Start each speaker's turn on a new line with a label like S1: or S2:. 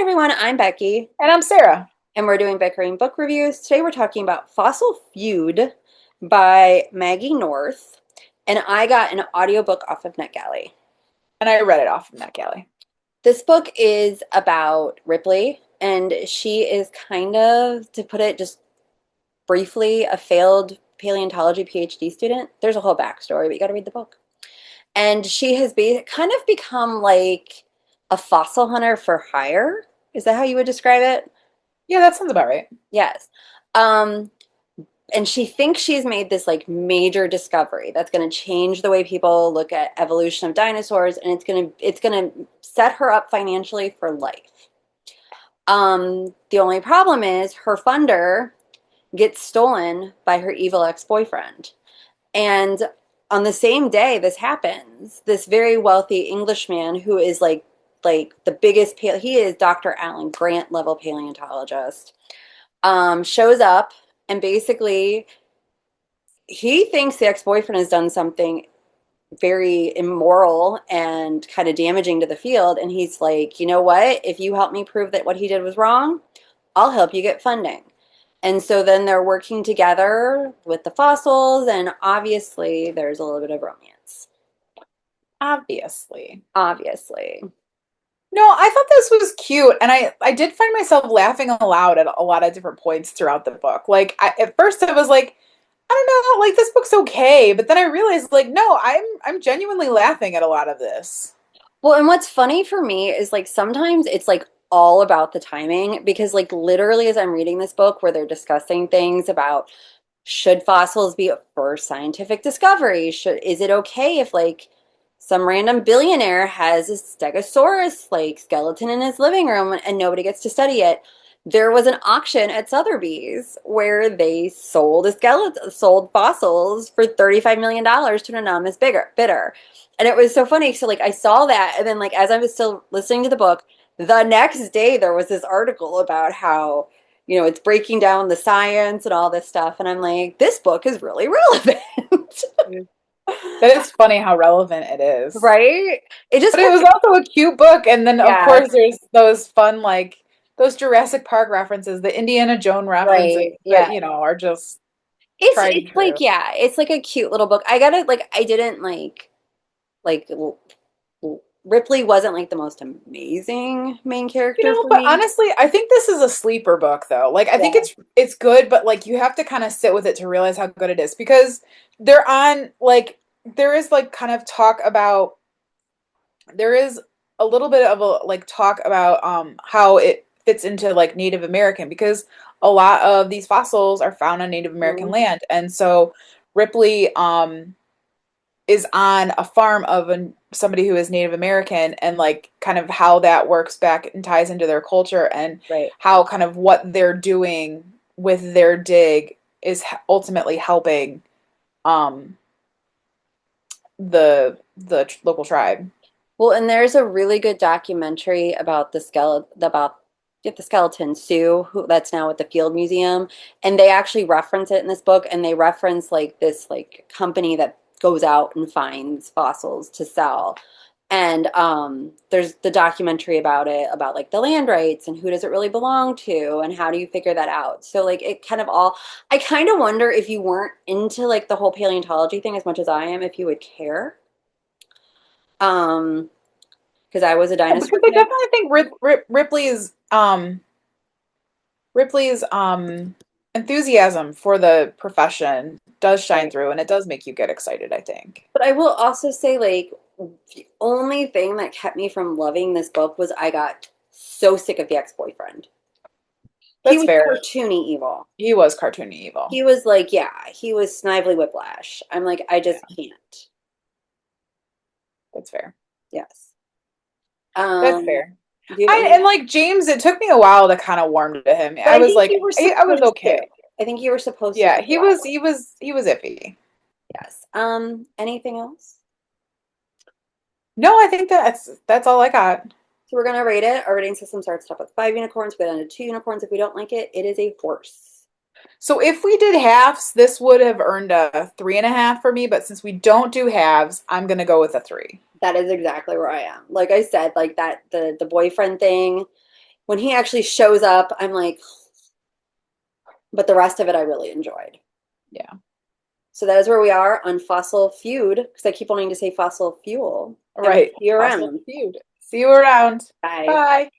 S1: everyone, I'm Becky,
S2: And I'm Sarah.
S1: and we're doing Bickering Book Reviews. Today we're talking about Fossil Feud by Maggie North, and I got an audiobook off of NetGalley.
S2: And I read it off of NetGalley.
S1: This book is about Ripley, and she is kind of, to put it just briefly, a failed paleontology PhD student. There's a whole backstory, but you got to read the book. And she has kind of become like a fossil hunter for hire. Is that how you would describe it?
S2: Yeah, that sounds about right.
S1: Yes. Um, and she thinks she's made this like major discovery that's going to change the way people look at evolution of dinosaurs, and it's going to set her up financially for life. The only problem is her funder gets stolen by her evil ex-boyfriend. And on the same day this happens, this very wealthy Englishman who is like the biggest he is Dr. Alan Grant level paleontologist, shows up, and basically he thinks the ex-boyfriend has done something very immoral and kind of damaging to the field, and he's like, you know what, if you help me prove that what he did was wrong, I'll help you get funding. And so then they're working together with the fossils, and obviously there's a little bit of romance.
S2: Obviously.
S1: Obviously.
S2: No, I thought this was cute, and I did find myself laughing aloud at a lot of different points throughout the book. At first I was like, I don't know, like this book's okay, but then I realized like no, I'm genuinely laughing at a lot of this.
S1: Well, and what's funny for me is like sometimes it's like all about the timing, because like literally as I'm reading this book where they're discussing things about, should fossils be a first scientific discovery? Is it okay if like some random billionaire has a stegosaurus like skeleton in his living room and nobody gets to study it? There was an auction at Sotheby's where they sold fossils for $35 million to an anonymous bidder. And it was so funny. So like I saw that, and then like as I was still listening to the book, the next day there was this article about how, it's breaking down the science and all this stuff. And I'm like, this book is really relevant.
S2: That is funny how relevant it is.
S1: Right? It just
S2: But it
S1: kept,
S2: was also a cute book, and then of
S1: yeah,
S2: course there's those fun like those Jurassic Park references, the Indiana Jones references
S1: right.
S2: that,
S1: Yeah.
S2: are just
S1: It's
S2: tried and
S1: it's like,
S2: true.
S1: yeah, it's like a cute little book. I gotta like I didn't like Ripley wasn't like the most amazing main character for
S2: But
S1: me.
S2: honestly, I think this is a sleeper book though. Like I think
S1: Yeah.
S2: it's good, but like you have to kind of sit with it to realize how good it is because they're on like there is like kind of talk about there is a little bit of a like talk about how it fits into like Native American because a lot of these fossils are found on Native American
S1: Mhm.
S2: land. And so Ripley is on a farm of somebody who is Native American and like kind of how that works back and ties into their culture and
S1: Right.
S2: how kind of what they're doing with their dig is ultimately helping um the local tribe.
S1: Well, and there's a really good documentary about the skeleton Sue, who that's now at the Field Museum, and they actually reference it in this book, and they reference like this like company that goes out and finds fossils to sell. And there's the documentary about it, about like the land rights and who does it really belong to and how do you figure that out. So like it kind of all, I kind of wonder if you weren't into like the whole paleontology thing as much as I am, if you would care. Um, because I was a
S2: Yeah,
S1: dinosaur
S2: because I
S1: kid.
S2: definitely think Ripley's enthusiasm for the profession does shine
S1: Right.
S2: through and it does make you get excited, I think.
S1: But I will also say, like, the only thing that kept me from loving this book was I got so sick of the ex-boyfriend. He
S2: That's
S1: was
S2: fair.
S1: cartoony evil.
S2: He was cartoony evil.
S1: He was like, yeah, he was Snively Whiplash. I'm like, I just
S2: Yeah,
S1: can't.
S2: that's fair.
S1: Yes.
S2: That's
S1: Um,
S2: fair.
S1: do you have
S2: I
S1: any?
S2: and like James, it took me a while to kind of warm to him.
S1: But
S2: I
S1: I
S2: was
S1: think
S2: like,
S1: you were
S2: I was
S1: supposed to.
S2: okay.
S1: I think you were supposed to
S2: Yeah,
S1: for a while.
S2: he was iffy.
S1: Yes. Anything else?
S2: No, I think that's all I got.
S1: So we're gonna rate it. Our rating system starts off with 5 unicorns, go down to 2 unicorns. If we don't like it, it is a horse.
S2: So if we did halves, this would have earned a 3.5 for me, but since we don't do halves, I'm gonna go with a 3.
S1: That is exactly where I am. Like I said, like that the boyfriend thing, when he actually shows up, I'm like, but the rest of it I really enjoyed.
S2: Yeah.
S1: So that is where we are on Fossil Feud, because I keep wanting to say fossil fuel. I will
S2: Right.
S1: see you
S2: Fossil
S1: around.
S2: feud. See you around.
S1: Bye.
S2: Bye.